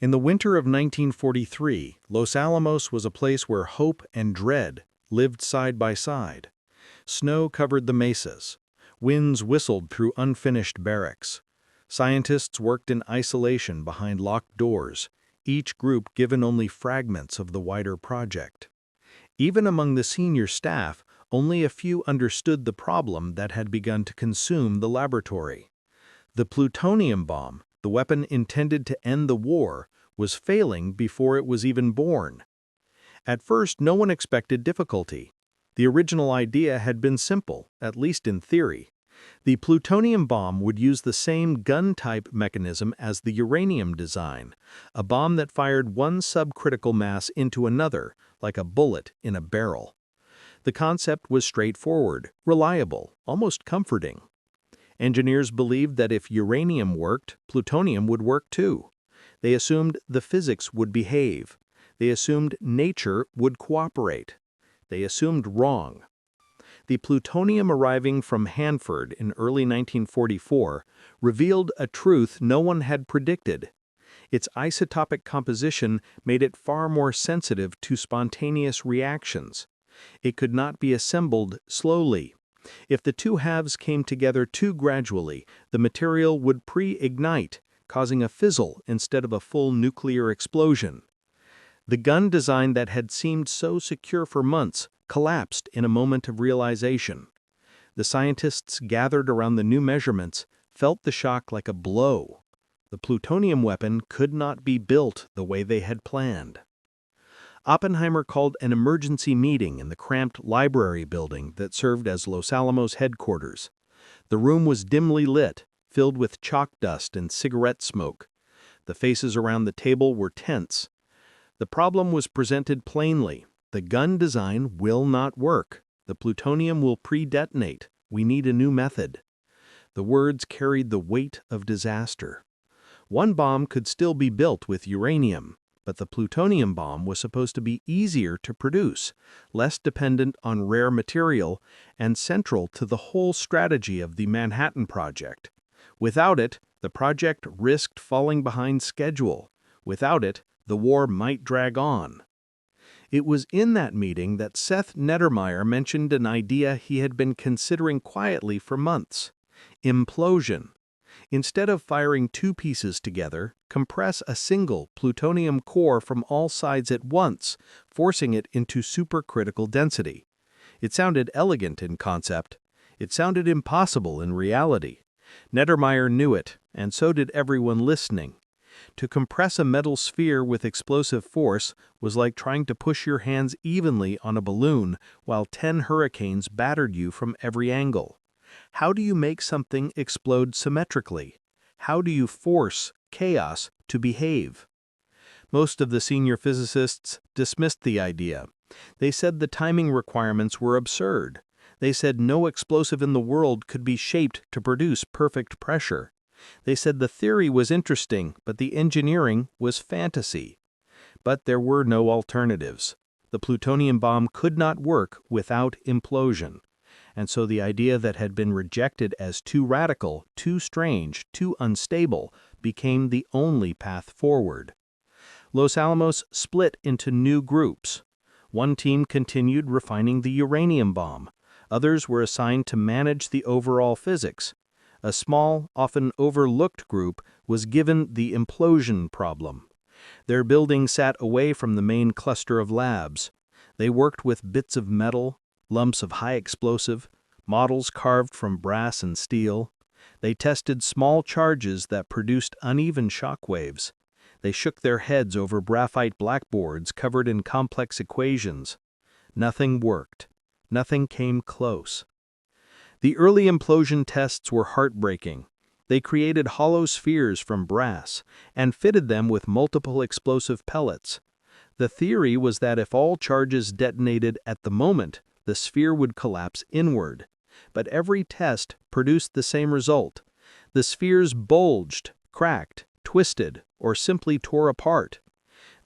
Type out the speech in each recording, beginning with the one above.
In the winter of 1943, Los Alamos was a place where hope and dread lived side by side. Snow covered the mesas. Winds whistled through unfinished barracks. Scientists worked in isolation behind locked doors, each group given only fragments of the wider project. Even among the senior staff, only a few understood the problem that had begun to consume the laboratory. The plutonium bomb, the weapon intended to end the war, was failing before it was even born. At first, no one expected difficulty. The original idea had been simple, at least in theory. The plutonium bomb would use the same gun-type mechanism as the uranium design, a bomb that fired one subcritical mass into another, like a bullet in a barrel. The concept was straightforward, reliable, almost comforting. Engineers believed that if uranium worked, plutonium would work too. They assumed the physics would behave. They assumed nature would cooperate. They assumed wrong. The plutonium arriving from Hanford in early 1944 revealed a truth no one had predicted. Its isotopic composition made it far more sensitive to spontaneous reactions. It could not be assembled slowly. If the two halves came together too gradually, the material would pre-ignite, causing a fizzle instead of a full nuclear explosion. The gun design that had seemed so secure for months collapsed in a moment of realization. The scientists gathered around the new measurements felt the shock like a blow. The plutonium weapon could not be built the way they had planned. Oppenheimer called an emergency meeting in the cramped library building that served as Los Alamos headquarters. The room was dimly lit, filled with chalk dust and cigarette smoke. The faces around the table were tense. The problem was presented plainly. The gun design will not work. The plutonium will pre-detonate. We need a new method. The words carried the weight of disaster. One bomb could still be built with uranium, but the plutonium bomb was supposed to be easier to produce, less dependent on rare material, and central to the whole strategy of the Manhattan Project. Without it, the project risked falling behind schedule. Without it, the war might drag on. It was in that meeting that Seth Nettermeyer mentioned an idea he had been considering quietly for months: implosion. Instead of firing two pieces together, compress a single plutonium core from all sides at once, forcing it into supercritical density. It sounded elegant in concept. It sounded impossible in reality. Nettermeyer knew it, and so did everyone listening. To compress a metal sphere with explosive force was like trying to push your hands evenly on a balloon while 10 hurricanes battered you from every angle. How do you make something explode symmetrically? How do you force chaos to behave? Most of the senior physicists dismissed the idea. They said the timing requirements were absurd. They said no explosive in the world could be shaped to produce perfect pressure. They said the theory was interesting, but the engineering was fantasy. But there were no alternatives. The plutonium bomb could not work without implosion. And so the idea that had been rejected as too radical, too strange, too unstable became the only path forward. Los Alamos split into new groups. One team continued refining the uranium bomb. Others were assigned to manage the overall physics. A small, often overlooked group was given the implosion problem. Their building sat away from the main cluster of labs. They worked with bits of metal, lumps of high explosive, models carved from brass and steel. They tested small charges that produced uneven shock waves. They shook their heads over graphite blackboards covered in complex equations. Nothing worked. Nothing came close. The early implosion tests were heartbreaking. They created hollow spheres from brass and fitted them with multiple explosive pellets. The theory was that if all charges detonated at the moment, the sphere would collapse inward. But every test produced the same result. The spheres bulged, cracked, twisted, or simply tore apart.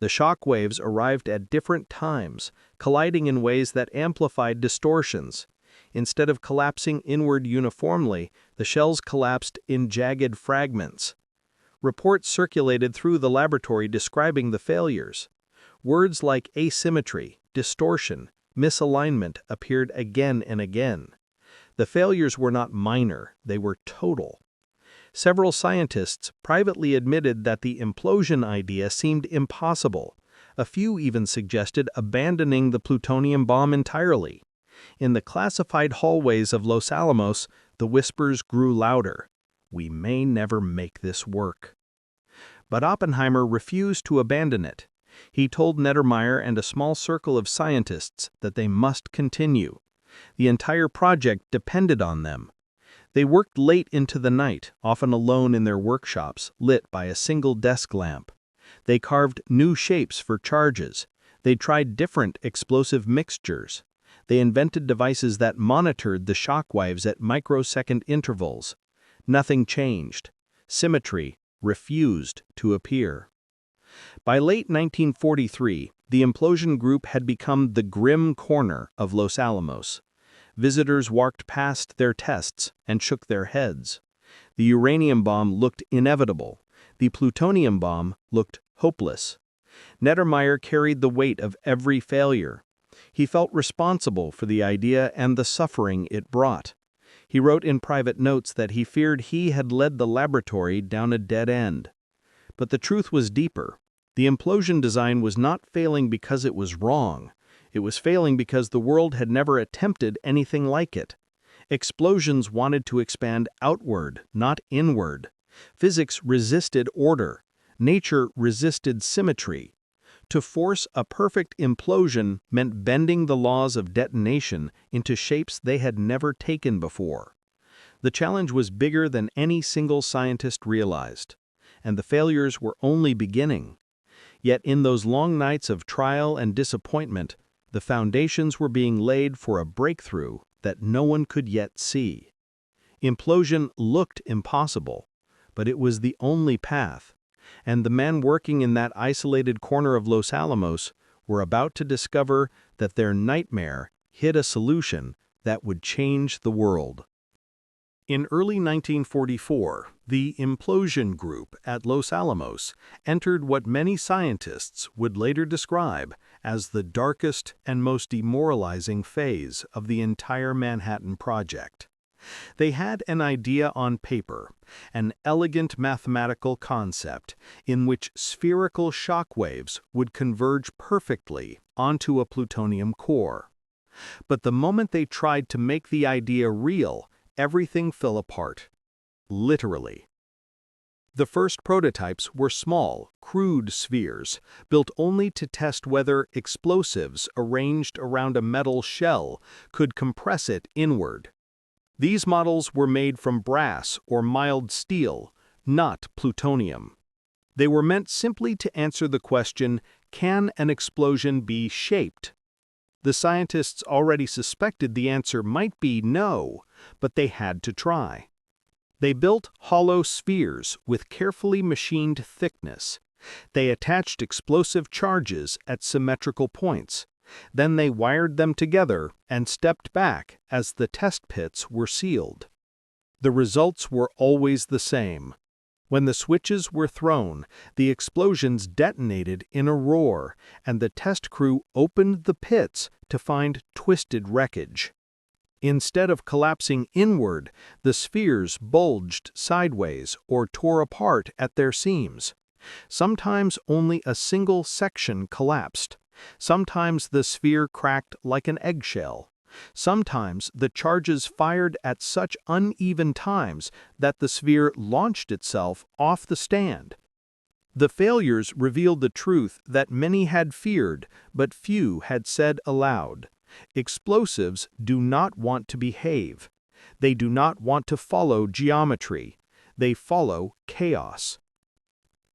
The shock waves arrived at different times, colliding in ways that amplified distortions. Instead of collapsing inward uniformly, the shells collapsed in jagged fragments. Reports circulated through the laboratory describing the failures. Words like asymmetry, distortion, misalignment appeared again and again. The failures were not minor, they were total. Several scientists privately admitted that the implosion idea seemed impossible. A few even suggested abandoning the plutonium bomb entirely. In the classified hallways of Los Alamos, the whispers grew louder. We may never make this work. But Oppenheimer refused to abandon it. He told Nettermeyer and a small circle of scientists that they must continue. The entire project depended on them. They worked late into the night, often alone in their workshops, lit by a single desk lamp. They carved new shapes for charges. They tried different explosive mixtures. They invented devices that monitored the shock waves at microsecond intervals. Nothing changed. Symmetry refused to appear. By late 1943, the implosion group had become the grim corner of Los Alamos. Visitors walked past their tests and shook their heads. The uranium bomb looked inevitable. The plutonium bomb looked hopeless. Nettermeyer carried the weight of every failure. He felt responsible for the idea and the suffering it brought. He wrote in private notes that he feared he had led the laboratory down a dead end. But the truth was deeper. The implosion design was not failing because it was wrong. It was failing because the world had never attempted anything like it. Explosions wanted to expand outward, not inward. Physics resisted order. Nature resisted symmetry. To force a perfect implosion meant bending the laws of detonation into shapes they had never taken before. The challenge was bigger than any single scientist realized, and the failures were only beginning. Yet in those long nights of trial and disappointment, the foundations were being laid for a breakthrough that no one could yet see. Implosion looked impossible, but it was the only path, and the men working in that isolated corner of Los Alamos were about to discover that their nightmare hid a solution that would change the world. In early 1944, the implosion group at Los Alamos entered what many scientists would later describe as the darkest and most demoralizing phase of the entire Manhattan Project. They had an idea on paper, an elegant mathematical concept in which spherical shock waves would converge perfectly onto a plutonium core. But the moment they tried to make the idea real, everything fell apart. Literally. The first prototypes were small, crude spheres, built only to test whether explosives arranged around a metal shell could compress it inward. These models were made from brass or mild steel, not plutonium. They were meant simply to answer the question, can an explosion be shaped? The scientists already suspected the answer might be no, but they had to try. They built hollow spheres with carefully machined thickness. They attached explosive charges at symmetrical points. Then they wired them together and stepped back as the test pits were sealed. The results were always the same. When the switches were thrown, the explosions detonated in a roar, and the test crew opened the pits to find twisted wreckage. Instead of collapsing inward, the spheres bulged sideways or tore apart at their seams. Sometimes only a single section collapsed. Sometimes the sphere cracked like an eggshell. Sometimes the charges fired at such uneven times that the sphere launched itself off the stand. The failures revealed the truth that many had feared, but few had said aloud. Explosives do not want to behave. They do not want to follow geometry. They follow chaos.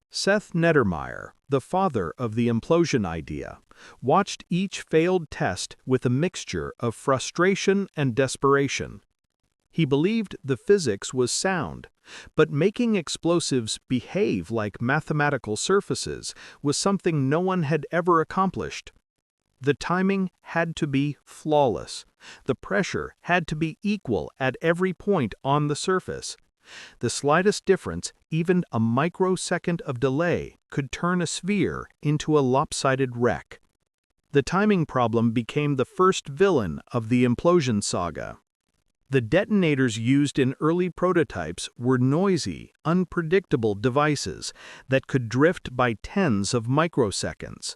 Seth Nettermeyer, the father of the implosion idea, watched each failed test with a mixture of frustration and desperation. He believed the physics was sound, but making explosives behave like mathematical surfaces was something no one had ever accomplished. The timing had to be flawless. The pressure had to be equal at every point on the surface. The slightest difference, even a microsecond of delay, could turn a sphere into a lopsided wreck. The timing problem became the first villain of the implosion saga. The detonators used in early prototypes were noisy, unpredictable devices that could drift by tens of microseconds.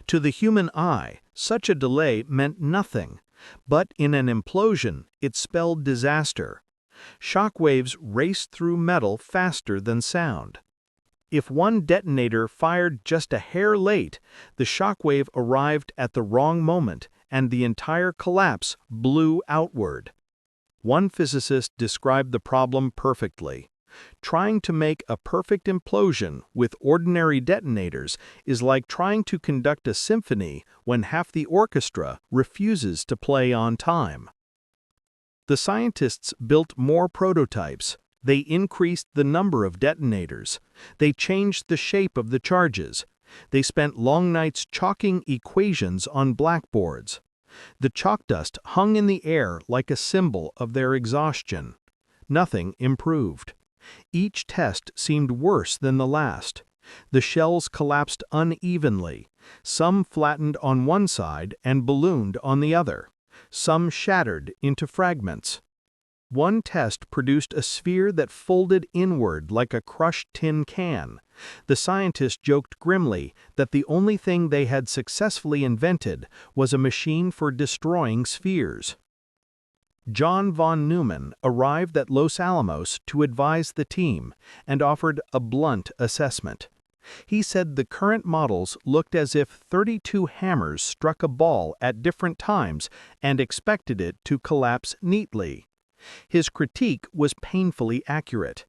To the human eye, such a delay meant nothing, but in an implosion, it spelled disaster. Shock waves raced through metal faster than sound. If one detonator fired just a hair late, the shock wave arrived at the wrong moment, and the entire collapse blew outward. One physicist described the problem perfectly. Trying to make a perfect implosion with ordinary detonators is like trying to conduct a symphony when half the orchestra refuses to play on time. The scientists built more prototypes. They increased the number of detonators. They changed the shape of the charges. They spent long nights chalking equations on blackboards. The chalk dust hung in the air like a symbol of their exhaustion. Nothing improved. Each test seemed worse than the last. The shells collapsed unevenly. Some flattened on one side and ballooned on the other. Some shattered into fragments. One test produced a sphere that folded inward like a crushed tin can. The scientists joked grimly that the only thing they had successfully invented was a machine for destroying spheres. John von Neumann arrived at Los Alamos to advise the team and offered a blunt assessment. He said the current models looked as if 32 hammers struck a ball at different times and expected it to collapse neatly. His critique was painfully accurate.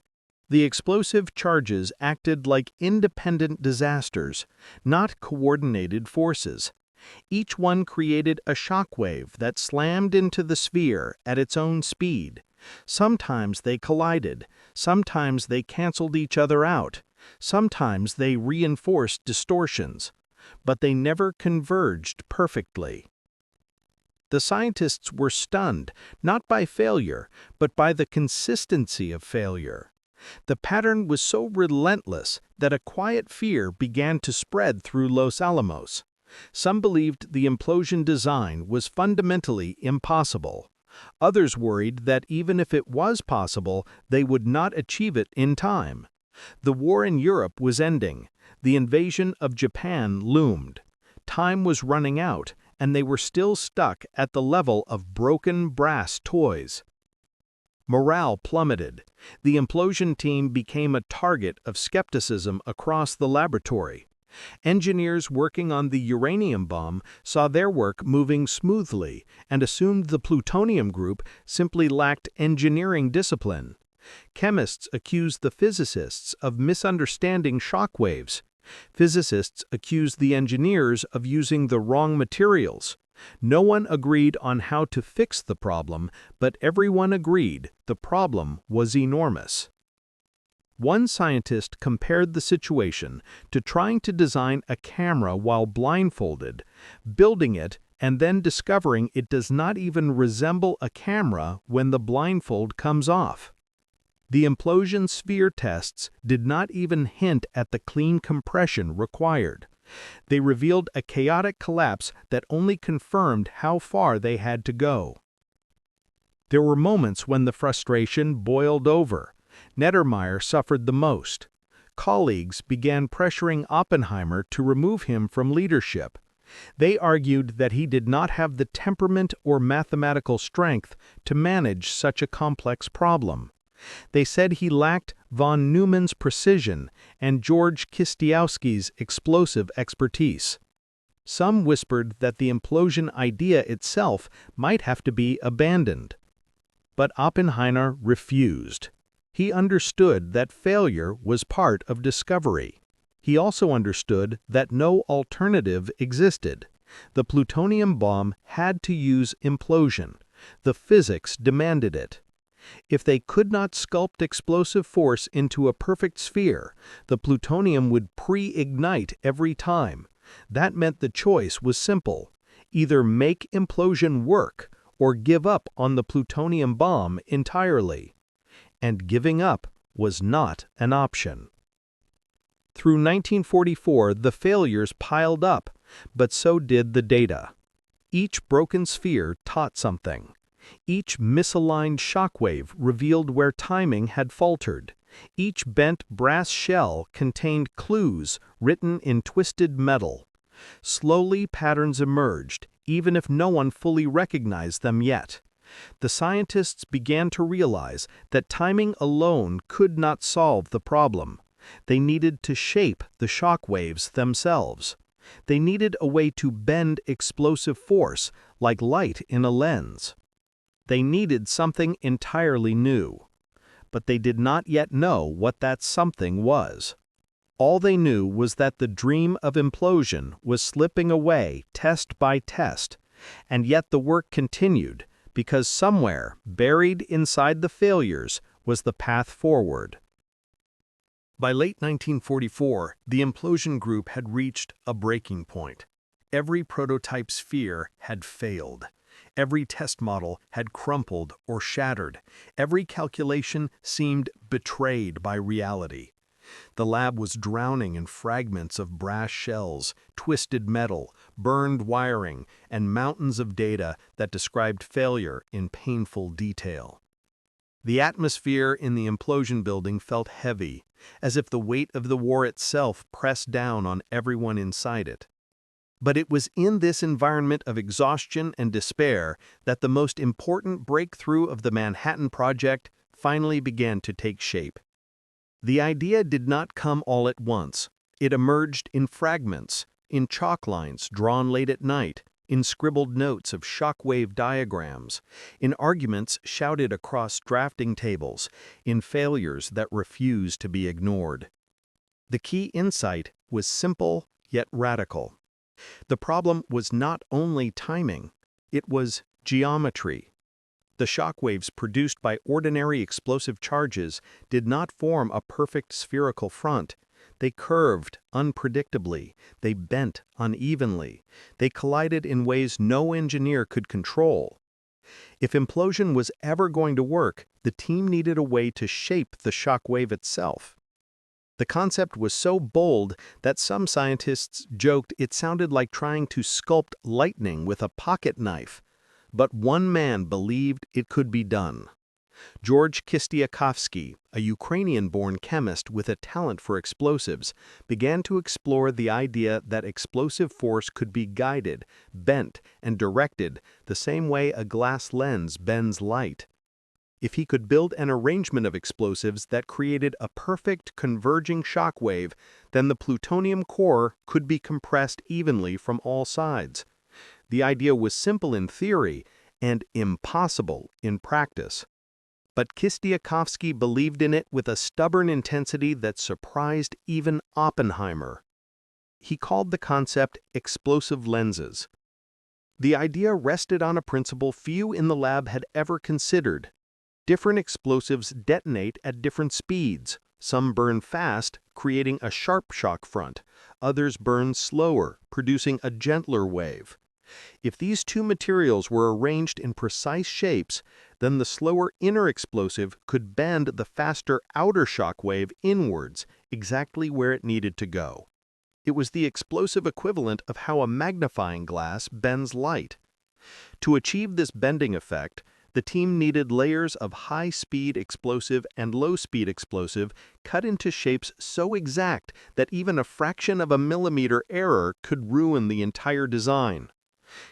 The explosive charges acted like independent disasters, not coordinated forces. Each one created a shock wave that slammed into the sphere at its own speed. Sometimes they collided, sometimes they canceled each other out, sometimes they reinforced distortions, but they never converged perfectly. The scientists were stunned, not by failure, but by the consistency of failure. The pattern was so relentless that a quiet fear began to spread through Los Alamos. Some believed the implosion design was fundamentally impossible. Others worried that even if it was possible, they would not achieve it in time. The war in Europe was ending. The invasion of Japan loomed. Time was running out, and they were still stuck at the level of broken brass toys. Morale plummeted. The implosion team became a target of skepticism across the laboratory. Engineers working on the uranium bomb saw their work moving smoothly and assumed the plutonium group simply lacked engineering discipline. Chemists accused the physicists of misunderstanding shock waves. Physicists accused the engineers of using the wrong materials. No one agreed on how to fix the problem, but everyone agreed the problem was enormous. One scientist compared the situation to trying to design a camera while blindfolded, building it, and then discovering it does not even resemble a camera when the blindfold comes off. The implosion sphere tests did not even hint at the clean compression required. They revealed a chaotic collapse that only confirmed how far they had to go. There were moments when the frustration boiled over. Nettermeyer suffered the most. Colleagues began pressuring Oppenheimer to remove him from leadership. They argued that he did not have the temperament or mathematical strength to manage such a complex problem. They said he lacked von Neumann's precision and George Kistiowski's explosive expertise. Some whispered that the implosion idea itself might have to be abandoned. But Oppenheimer refused. He understood that failure was part of discovery. He also understood that no alternative existed. The plutonium bomb had to use implosion. The physics demanded it. If they could not sculpt explosive force into a perfect sphere, the plutonium would pre-ignite every time. That meant the choice was simple: either make implosion work or give up on the plutonium bomb entirely. and giving up was not an option. Through 1944, the failures piled up, but so did the data. Each broken sphere taught something. Each misaligned shockwave revealed where timing had faltered. Each bent brass shell contained clues written in twisted metal. Slowly, patterns emerged, even if no one fully recognized them yet. The scientists began to realize that timing alone could not solve the problem. They needed to shape the shock waves themselves. They needed a way to bend explosive force, like light in a lens. They needed something entirely new. But they did not yet know what that something was. All they knew was that the dream of implosion was slipping away test by test, and yet the work continued, because somewhere, buried inside the failures, was the path forward. By late 1944, the implosion group had reached a breaking point. Every prototype sphere had failed. Every test model had crumpled or shattered. Every calculation seemed betrayed by reality. The lab was drowning in fragments of brass shells, twisted metal, burned wiring, and mountains of data that described failure in painful detail. The atmosphere in the implosion building felt heavy, as if the weight of the war itself pressed down on everyone inside it. But it was in this environment of exhaustion and despair that the most important breakthrough of the Manhattan Project finally began to take shape. The idea did not come all at once. It emerged in fragments, in chalk lines drawn late at night, in scribbled notes of shockwave diagrams, in arguments shouted across drafting tables, in failures that refused to be ignored. The key insight was simple yet radical. The problem was not only timing, it was geometry. The shockwaves produced by ordinary explosive charges did not form a perfect spherical front. They curved unpredictably, they bent unevenly, they collided in ways no engineer could control. If implosion was ever going to work, the team needed a way to shape the shockwave itself. The concept was so bold that some scientists joked it sounded like trying to sculpt lightning with a pocket knife. But one man believed it could be done. George Kistiakowsky, a Ukrainian-born chemist with a talent for explosives, began to explore the idea that explosive force could be guided, bent, and directed the same way a glass lens bends light. If he could build an arrangement of explosives that created a perfect converging shockwave, then the plutonium core could be compressed evenly from all sides. The idea was simple in theory and impossible in practice. But Kistiakowsky believed in it with a stubborn intensity that surprised even Oppenheimer. He called the concept explosive lenses. The idea rested on a principle few in the lab had ever considered. Different explosives detonate at different speeds. Some burn fast, creating a sharp shock front. Others burn slower, producing a gentler wave. If these two materials were arranged in precise shapes, then the slower inner explosive could bend the faster outer shock wave inwards, exactly where it needed to go. It was the explosive equivalent of how a magnifying glass bends light. To achieve this bending effect, the team needed layers of high-speed explosive and low-speed explosive cut into shapes so exact that even a fraction of a millimeter error could ruin the entire design.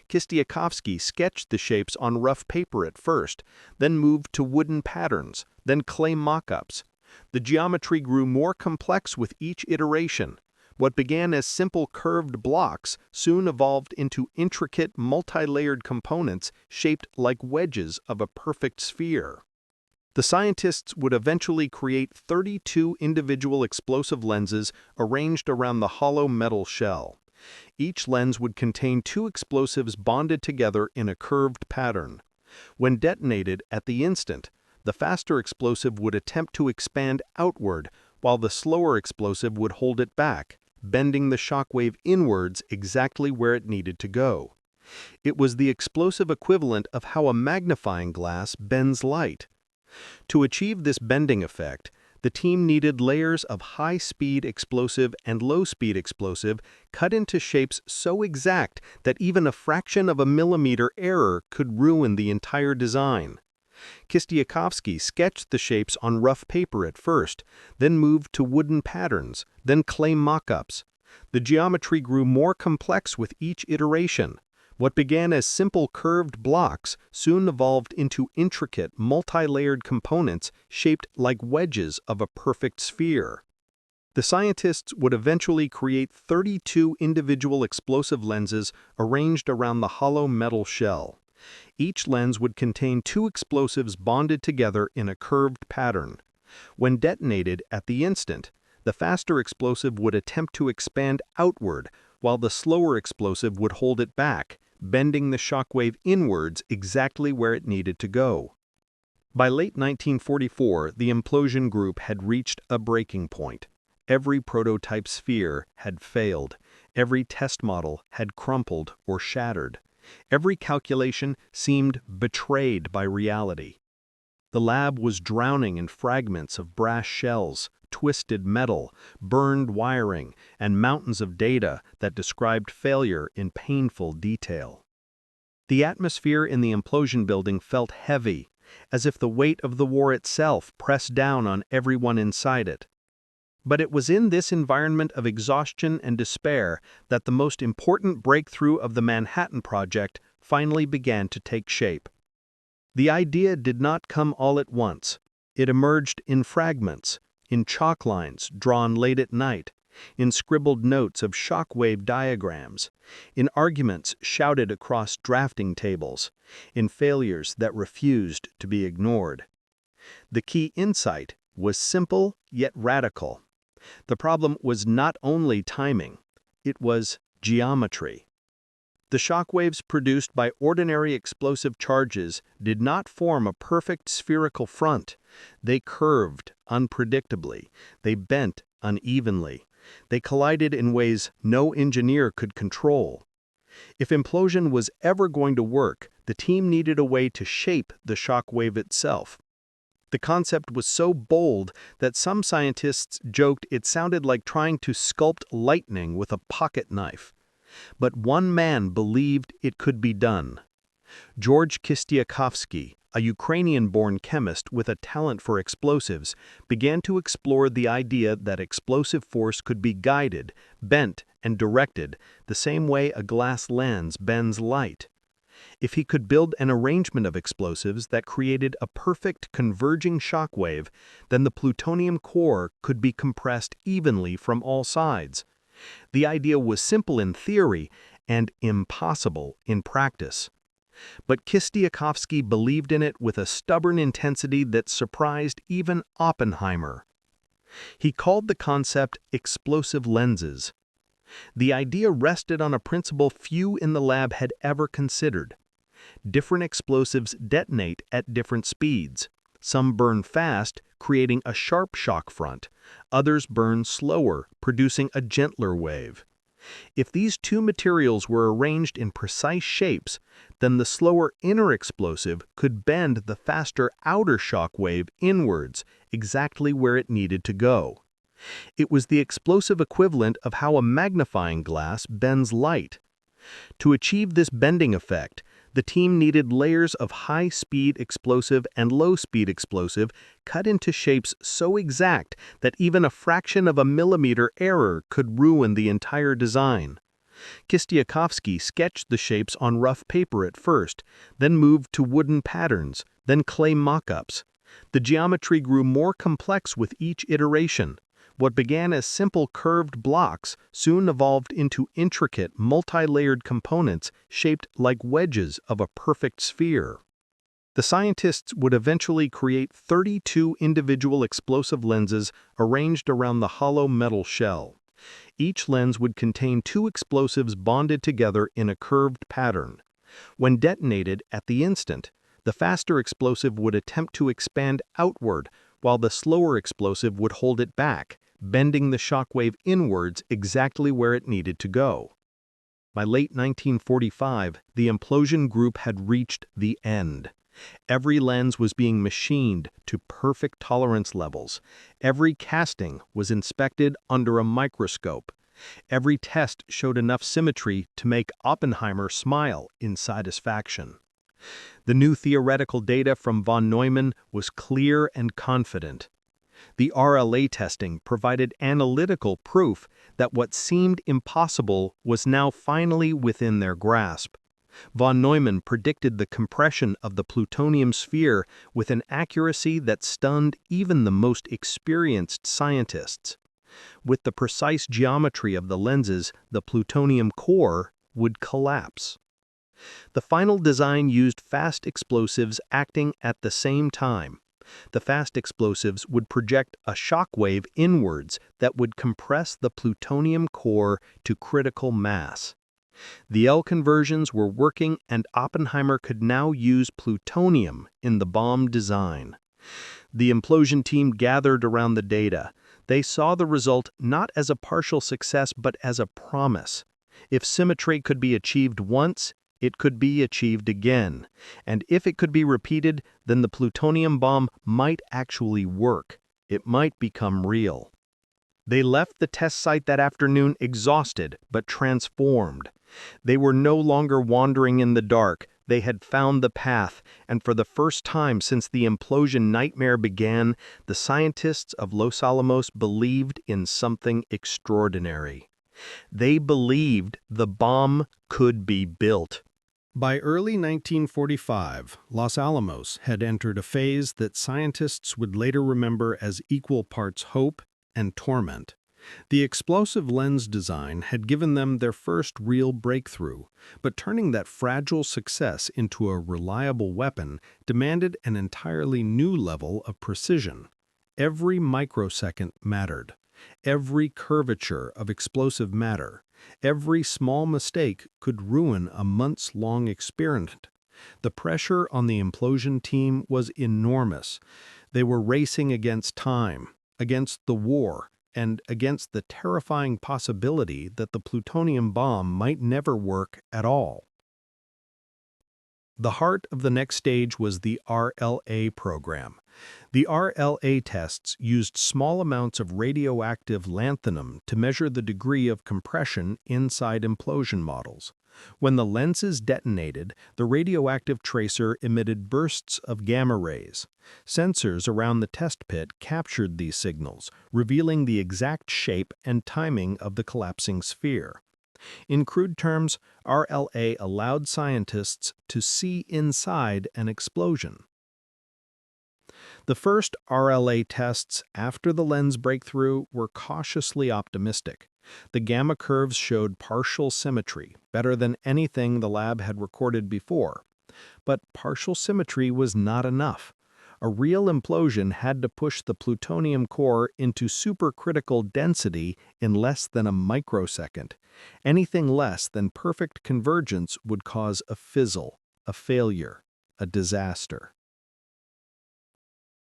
Kistiakowsky sketched the shapes on rough paper at first, then moved to wooden patterns, then clay mock-ups. The geometry grew more complex with each iteration. What began as simple curved blocks soon evolved into intricate, multi-layered components shaped like wedges of a perfect sphere. The scientists would eventually create 32 individual explosive lenses arranged around the hollow metal shell. Each lens would contain two explosives bonded together in a curved pattern. When detonated at the instant, the faster explosive would attempt to expand outward, while the slower explosive would hold it back, bending the shockwave inwards exactly where it needed to go. It was the explosive equivalent of how a magnifying glass bends light. To achieve this bending effect, the team needed layers of high-speed explosive and low-speed explosive cut into shapes so exact that even a fraction of a millimeter error could ruin the entire design. Kistiakowsky sketched the shapes on rough paper at first, then moved to wooden patterns, then clay mock-ups. The geometry grew more complex with each iteration. What began as simple curved blocks soon evolved into intricate, multi-layered components shaped like wedges of a perfect sphere. The scientists would eventually create 32 individual explosive lenses arranged around the hollow metal shell. Each lens would contain two explosives bonded together in a curved pattern. When detonated at the instant, the faster explosive would attempt to expand outward, while the slower explosive would hold it back, bending the shockwave inwards exactly where it needed to go. By late 1944, the implosion group had reached a breaking point. Every prototype sphere had failed. Every test model had crumpled or shattered. Every calculation seemed betrayed by reality. The lab was drowning in fragments of brass shells, twisted metal, burned wiring, and mountains of data that described failure in painful detail. The atmosphere in the implosion building felt heavy, as if the weight of the war itself pressed down on everyone inside it. But it was in this environment of exhaustion and despair that the most important breakthrough of the Manhattan Project finally began to take shape. The idea did not come all at once. It emerged in fragments, in chalk lines drawn late at night, in scribbled notes of shockwave diagrams, in arguments shouted across drafting tables, in failures that refused to be ignored. The key insight was simple yet radical. The problem was not only timing, it was geometry. The shockwaves produced by ordinary explosive charges did not form a perfect spherical front. They curved unpredictably. They bent unevenly. They collided in ways no engineer could control. If implosion was ever going to work, the team needed a way to shape the shockwave itself. The concept was so bold that some scientists joked it sounded like trying to sculpt lightning with a pocket knife. But one man believed it could be done. George Kistiakowsky, a Ukrainian-born chemist with a talent for explosives, began to explore the idea that explosive force could be guided, bent, and directed the same way a glass lens bends light. If he could build an arrangement of explosives that created a perfect converging shockwave, then the plutonium core could be compressed evenly from all sides. The idea was simple in theory and impossible in practice. But Kistiakowsky believed in it with a stubborn intensity that surprised even Oppenheimer. He called the concept explosive lenses. The idea rested on a principle few in the lab had ever considered. Different explosives detonate at different speeds. Some burn fast, creating a sharp shock front. Others burn slower, producing a gentler wave. If these two materials were arranged in precise shapes, then the slower inner explosive could bend the faster outer shock wave inwards, exactly where it needed to go. It was the explosive equivalent of how a magnifying glass bends light. To achieve this bending effect, the team needed layers of high-speed explosive and low-speed explosive cut into shapes so exact that even a fraction of a millimeter error could ruin the entire design. Kistiakowsky sketched the shapes on rough paper at first, then moved to wooden patterns, then clay mock-ups. The geometry grew more complex with each iteration. What began as simple curved blocks soon evolved into intricate, multi-layered components shaped like wedges of a perfect sphere. The scientists would eventually create 32 individual explosive lenses arranged around the hollow metal shell. Each lens would contain two explosives bonded together in a curved pattern. When detonated at the instant, the faster explosive would attempt to expand outward, while the slower explosive would hold it back, bending the shockwave inwards exactly where it needed to go. By late 1945, the implosion group had reached the end. Every lens was being machined to perfect tolerance levels. Every casting was inspected under a microscope. Every test showed enough symmetry to make Oppenheimer smile in satisfaction. The new theoretical data from von Neumann was clear and confident. The RLA testing provided analytical proof that what seemed impossible was now finally within their grasp. Von Neumann predicted the compression of the plutonium sphere with an accuracy that stunned even the most experienced scientists. With the precise geometry of the lenses, the plutonium core would collapse. The final design used fast explosives acting at the same time. The fast explosives would project a shock wave inwards that would compress the plutonium core to critical mass. The L conversions were working, and Oppenheimer could now use plutonium in the bomb design. The implosion team gathered around the data. They saw the result not as a partial success but as a promise. If symmetry could be achieved once, it could be achieved again. And if it could be repeated, then the plutonium bomb might actually work. It might become real. They left the test site that afternoon exhausted but transformed. They were no longer wandering in the dark. They had found the path, and for the first time since the implosion nightmare began, the scientists of Los Alamos believed in something extraordinary. They believed the bomb could be built. By early 1945, Los Alamos had entered a phase that scientists would later remember as equal parts hope and torment. The explosive lens design had given them their first real breakthrough, but turning that fragile success into a reliable weapon demanded an entirely new level of precision. Every microsecond mattered. Every curvature of explosive matter, every small mistake could ruin a months-long experiment. The pressure on the implosion team was enormous. They were racing against time, against the war, and against the terrifying possibility that the plutonium bomb might never work at all. The heart of the next stage was the RLA program. The RLA tests used small amounts of radioactive lanthanum to measure the degree of compression inside implosion models. When the lenses detonated, the radioactive tracer emitted bursts of gamma rays. Sensors around the test pit captured these signals, revealing the exact shape and timing of the collapsing sphere. In crude terms, RLA allowed scientists to see inside an explosion. The first RLA tests after the lens breakthrough were cautiously optimistic. The gamma curves showed partial symmetry, better than anything the lab had recorded before. But partial symmetry was not enough. A real implosion had to push the plutonium core into supercritical density in less than a microsecond. Anything less than perfect convergence would cause a fizzle, a failure, a disaster.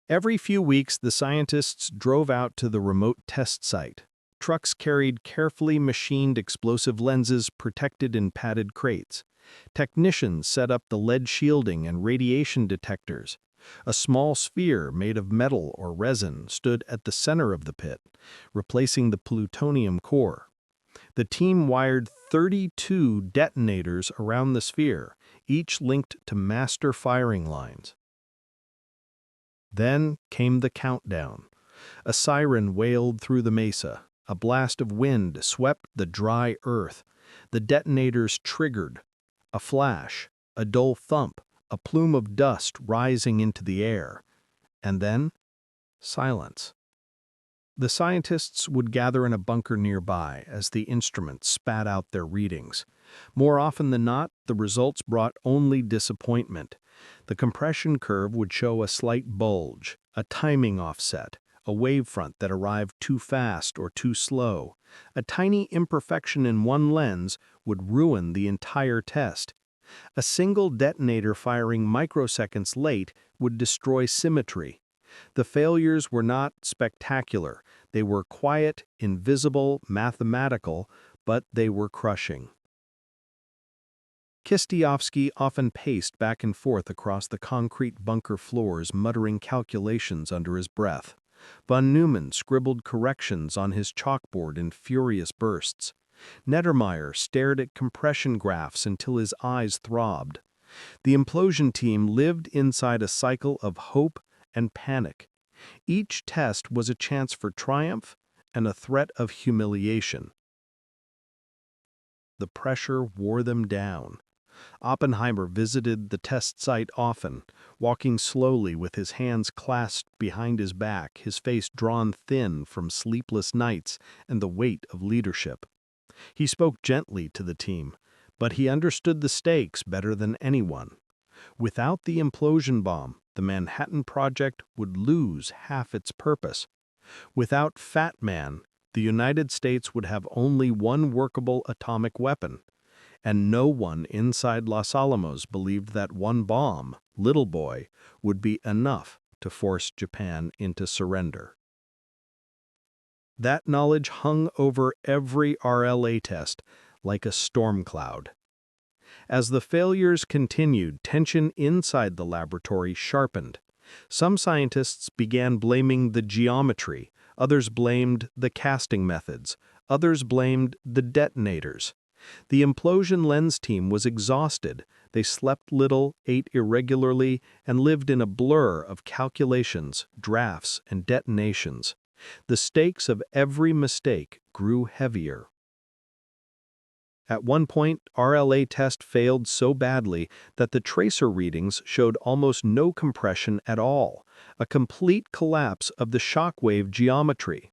Every few weeks, the scientists drove out to the remote test site. Trucks carried carefully machined explosive lenses protected in padded crates. Technicians set up the lead shielding and radiation detectors. A small sphere made of metal or resin stood at the center of the pit, replacing the plutonium core. The team wired 32 detonators around the sphere, each linked to master firing lines. Then came the countdown. A siren wailed through the mesa. A blast of wind swept the dry earth. The detonators triggered. A flash, a dull thump, a plume of dust rising into the air. And then, silence. The scientists would gather in a bunker nearby as the instruments spat out their readings. More often than not, the results brought only disappointment. The compression curve would show a slight bulge, a timing offset, a wavefront that arrived too fast or too slow. A tiny imperfection in one lens would ruin the entire test. A single detonator firing microseconds late would destroy symmetry. The failures were not spectacular. They were quiet, invisible, mathematical, but they were crushing. Kistiovsky often paced back and forth across the concrete bunker floors, muttering calculations under his breath. Von Neumann scribbled corrections on his chalkboard in furious bursts. Nettermeyer stared at compression graphs until his eyes throbbed. The implosion team lived inside a cycle of hope and panic. Each test was a chance for triumph and a threat of humiliation. The pressure wore them down. Oppenheimer visited the test site often, walking slowly with his hands clasped behind his back, his face drawn thin from sleepless nights and the weight of leadership. He spoke gently to the team, but he understood the stakes better than anyone. Without the implosion bomb, the Manhattan Project would lose half its purpose. Without Fat Man, the United States would have only one workable atomic weapon. And no one inside Los Alamos believed that one bomb, Little Boy, would be enough to force Japan into surrender. That knowledge hung over every RLA test like a storm cloud. As the failures continued, tension inside the laboratory sharpened. Some scientists began blaming the geometry, others blamed the casting methods, others blamed the detonators. The implosion lens team was exhausted. They slept little, ate irregularly, and lived in a blur of calculations, drafts, and detonations. The stakes of every mistake grew heavier. At one point, RLA test failed so badly that the tracer readings showed almost no compression at all, a complete collapse of the shockwave geometry.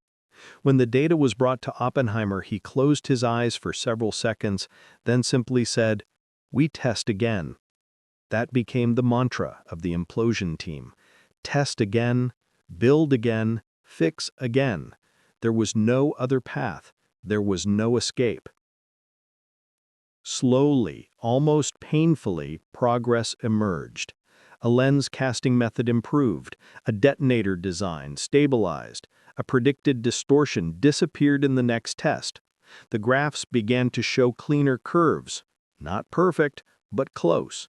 When the data was brought to Oppenheimer, he closed his eyes for several seconds, then simply said, "We test again." That became the mantra of the implosion team. Test again, build again, fix again. There was no other path. There was no escape. Slowly, almost painfully, progress emerged. A lens casting method improved, a detonator design stabilized, a predicted distortion disappeared in the next test. The graphs began to show cleaner curves. Not perfect, but close.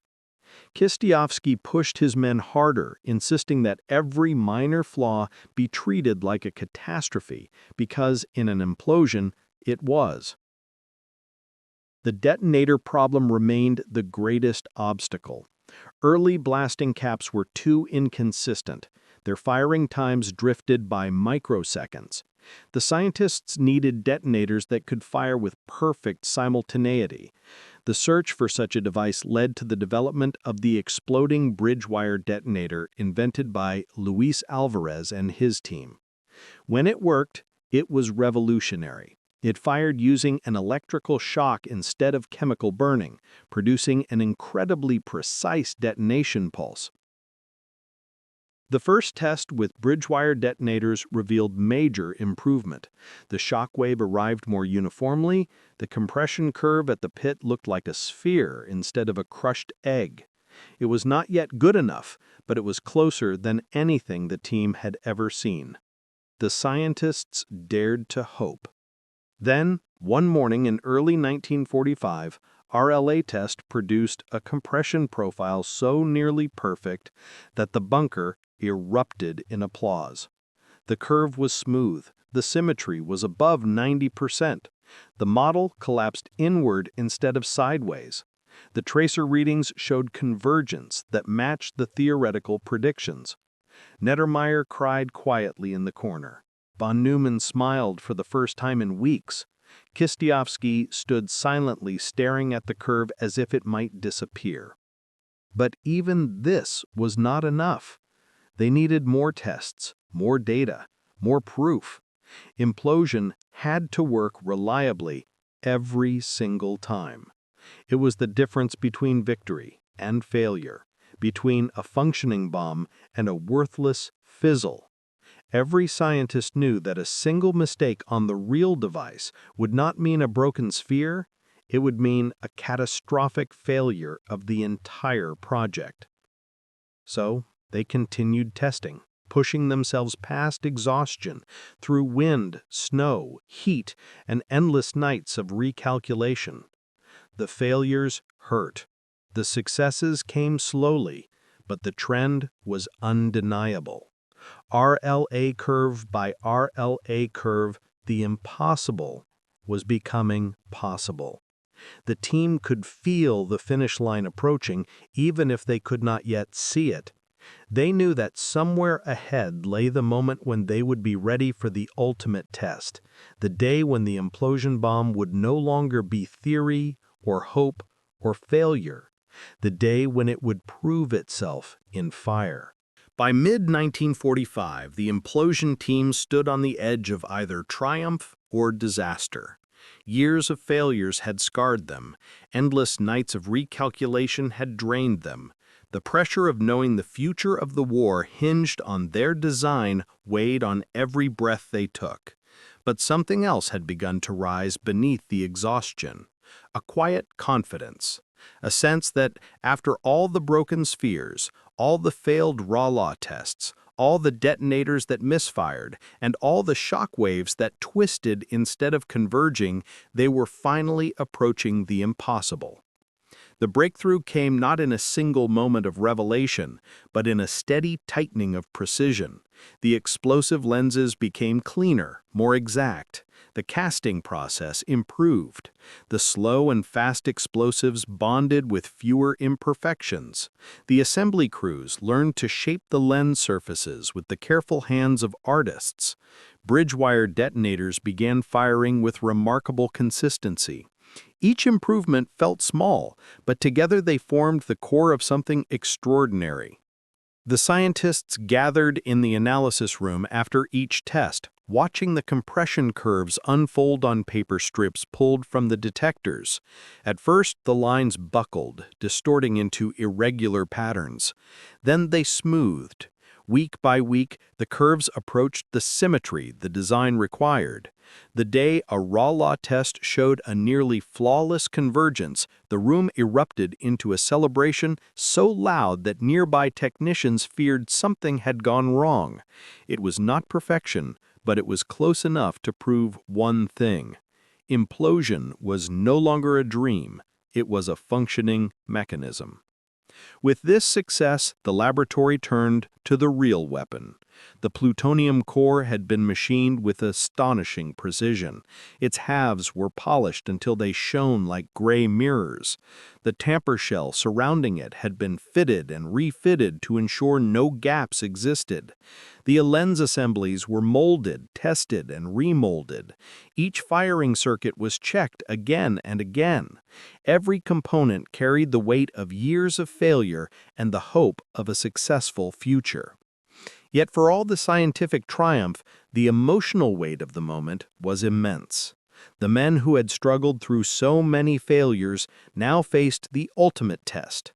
Kistiovsky pushed his men harder, insisting that every minor flaw be treated like a catastrophe, because in an implosion, it was. The detonator problem remained the greatest obstacle. Early blasting caps were too inconsistent. Their firing times drifted by microseconds. The scientists needed detonators that could fire with perfect simultaneity. The search for such a device led to the development of the exploding bridge wire detonator invented by Luis Alvarez and his team. When it worked, it was revolutionary. It fired using an electrical shock instead of chemical burning, producing an incredibly precise detonation pulse. The first test with bridge wire detonators revealed major improvement. The shock wave arrived more uniformly, the compression curve at the pit looked like a sphere instead of a crushed egg. It was not yet good enough, but it was closer than anything the team had ever seen. The scientists dared to hope. Then, one morning in early 1945, RLA test produced a compression profile so nearly perfect that the bunker erupted in applause. The curve was smooth, the symmetry was above 90%. The model collapsed inward instead of sideways. The tracer readings showed convergence that matched the theoretical predictions. Nettermeyer cried quietly in the corner. Von Neumann smiled for the first time in weeks. Kistiovsky stood silently staring at the curve as if it might disappear. But even this was not enough. They needed more tests, more data, more proof. Implosion had to work reliably every single time. It was the difference between victory and failure, between a functioning bomb and a worthless fizzle. Every scientist knew that a single mistake on the real device would not mean a broken sphere, it would mean a catastrophic failure of the entire project. So, they continued testing, pushing themselves past exhaustion, through wind, snow, heat, and endless nights of recalculation. The failures hurt. The successes came slowly, but the trend was undeniable. RLA curve by RLA curve, the impossible was becoming possible. The team could feel the finish line approaching, even if they could not yet see it. They knew that somewhere ahead lay the moment when they would be ready for the ultimate test, the day when the implosion bomb would no longer be theory or hope or failure, the day when it would prove itself in fire. By mid-1945, the implosion team stood on the edge of either triumph or disaster. Years of failures had scarred them. Endless nights of recalculation had drained them. The pressure of knowing the future of the war hinged on their design weighed on every breath they took. But something else had begun to rise beneath the exhaustion. A quiet confidence. A sense that, after all the broken spheres, all the failed raw law tests, all the detonators that misfired, and all the shock waves that twisted instead of converging, they were finally approaching the impossible. The breakthrough came not in a single moment of revelation, but in a steady tightening of precision. The explosive lenses became cleaner, more exact. The casting process improved. The slow and fast explosives bonded with fewer imperfections. The assembly crews learned to shape the lens surfaces with the careful hands of artists. Bridge wire detonators began firing with remarkable consistency. Each improvement felt small, but together they formed the core of something extraordinary. The scientists gathered in the analysis room after each test, watching the compression curves unfold on paper strips pulled from the detectors. At first, the lines buckled, distorting into irregular patterns. Then they smoothed. Week by week, the curves approached the symmetry the design required. The day a raw law test showed a nearly flawless convergence, the room erupted into a celebration so loud that nearby technicians feared something had gone wrong. It was not perfection, but it was close enough to prove one thing. Implosion was no longer a dream, it was a functioning mechanism. With this success, the laboratory turned to the real weapon. The plutonium core had been machined with astonishing precision. Its halves were polished until they shone like gray mirrors. The tamper shell surrounding it had been fitted and refitted to ensure no gaps existed. The lens assemblies were molded, tested, and remolded. Each firing circuit was checked again and again. Every component carried the weight of years of failure and the hope of a successful future. Yet for all the scientific triumph, the emotional weight of the moment was immense. The men who had struggled through so many failures now faced the ultimate test.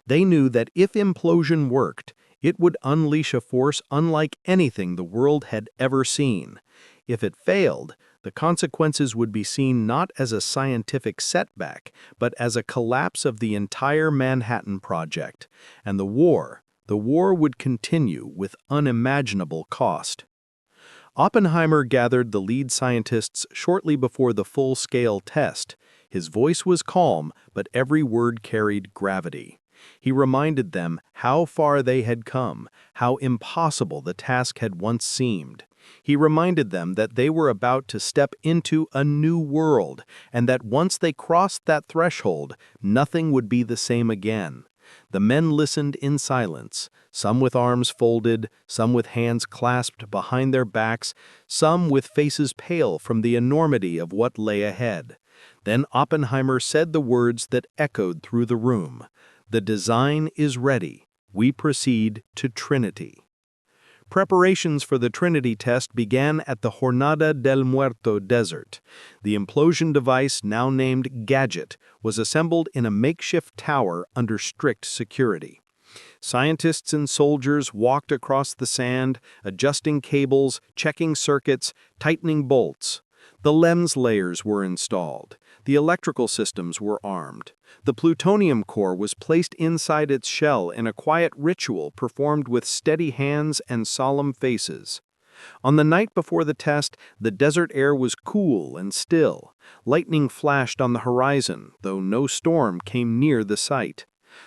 They knew that if implosion worked, it would unleash a force unlike anything the world had ever seen. If it failed, the consequences would be seen not as a scientific setback, but as a collapse of the entire Manhattan Project, and the war would continue with unimaginable cost. Oppenheimer gathered the lead scientists shortly before the full-scale test. His voice was calm, but every word carried gravity. He reminded them how far they had come, how impossible the task had once seemed. He reminded them that they were about to step into a new world, and that once they crossed that threshold, nothing would be the same again. The men listened in silence, some with arms folded, some with hands clasped behind their backs, some with faces pale from the enormity of what lay ahead. Then Oppenheimer said the words that echoed through the room. "The design is ready. We proceed to Trinity." Preparations for the Trinity test began at the Jornada del Muerto desert. The implosion device, now named Gadget, was assembled in a makeshift tower under strict security. Scientists and soldiers walked across the sand, adjusting cables, checking circuits, tightening bolts. The lens layers were installed. The electrical systems were armed. The plutonium core was placed inside its shell in a quiet ritual performed with steady hands and solemn faces. On the night before the test, the desert air was cool and still. Lightning flashed on the horizon, though no storm came near the site.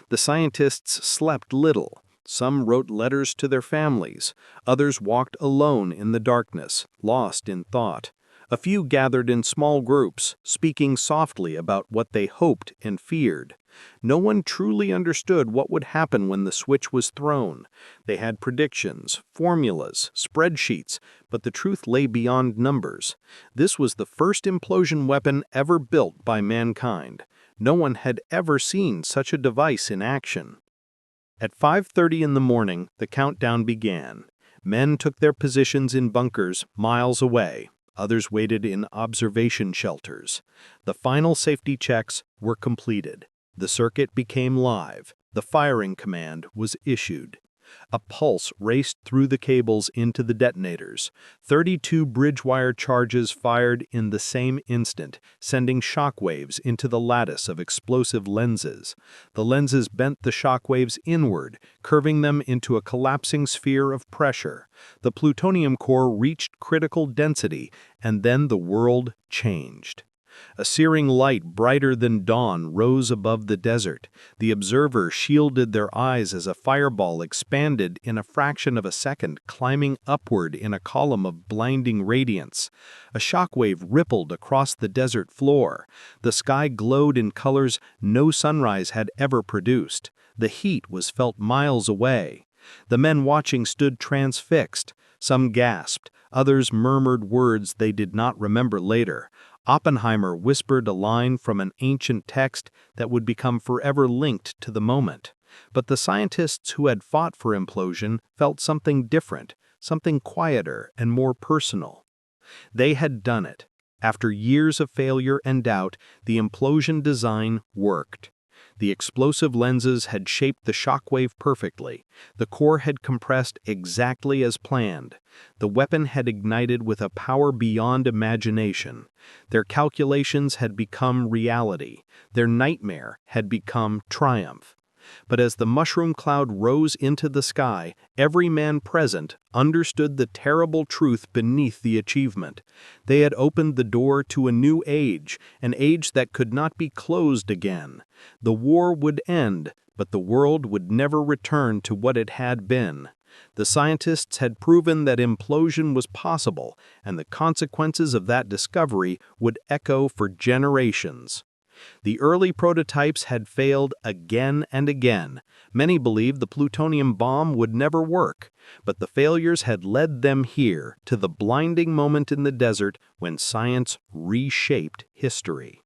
The scientists slept little. Some wrote letters to their families. Others walked alone in the darkness, lost in thought. A few gathered in small groups, speaking softly about what they hoped and feared. No one truly understood what would happen when the switch was thrown. They had predictions, formulas, spreadsheets, but the truth lay beyond numbers. This was the first implosion weapon ever built by mankind. No one had ever seen such a device in action. At 5:30 in the morning, the countdown began. Men took their positions in bunkers miles away. Others waited in observation shelters. The final safety checks were completed. The circuit became live. The firing command was issued. A pulse raced through the cables into the detonators. 32 bridge wire charges fired in the same instant, sending shockwaves into the lattice of explosive lenses. The lenses bent the shockwaves inward, curving them into a collapsing sphere of pressure. The plutonium core reached critical density, and then the world changed. A searing light brighter than dawn rose above the desert. The observers shielded their eyes as a fireball expanded in a fraction of a second, climbing upward in a column of blinding radiance. A shockwave rippled across the desert floor. The sky glowed in colors no sunrise had ever produced. The heat was felt miles away. The men watching stood transfixed. Some gasped. Others murmured words they did not remember later. Oppenheimer whispered a line from an ancient text that would become forever linked to the moment. But the scientists who had fought for implosion felt something different, something quieter and more personal. They had done it. After years of failure and doubt, the implosion design worked. The explosive lenses had shaped the shockwave perfectly. The core had compressed exactly as planned. The weapon had ignited with a power beyond imagination. Their calculations had become reality. Their nightmare had become triumph. But as the mushroom cloud rose into the sky, every man present understood the terrible truth beneath the achievement. They had opened the door to a new age, an age that could not be closed again. The war would end, but the world would never return to what it had been. The scientists had proven that implosion was possible, and the consequences of that discovery would echo for generations. The early prototypes had failed again and again. Many believed the plutonium bomb would never work, but the failures had led them here to the blinding moment in the desert when science reshaped history.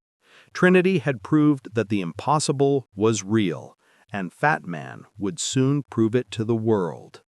Trinity had proved that the impossible was real, and Fat Man would soon prove it to the world.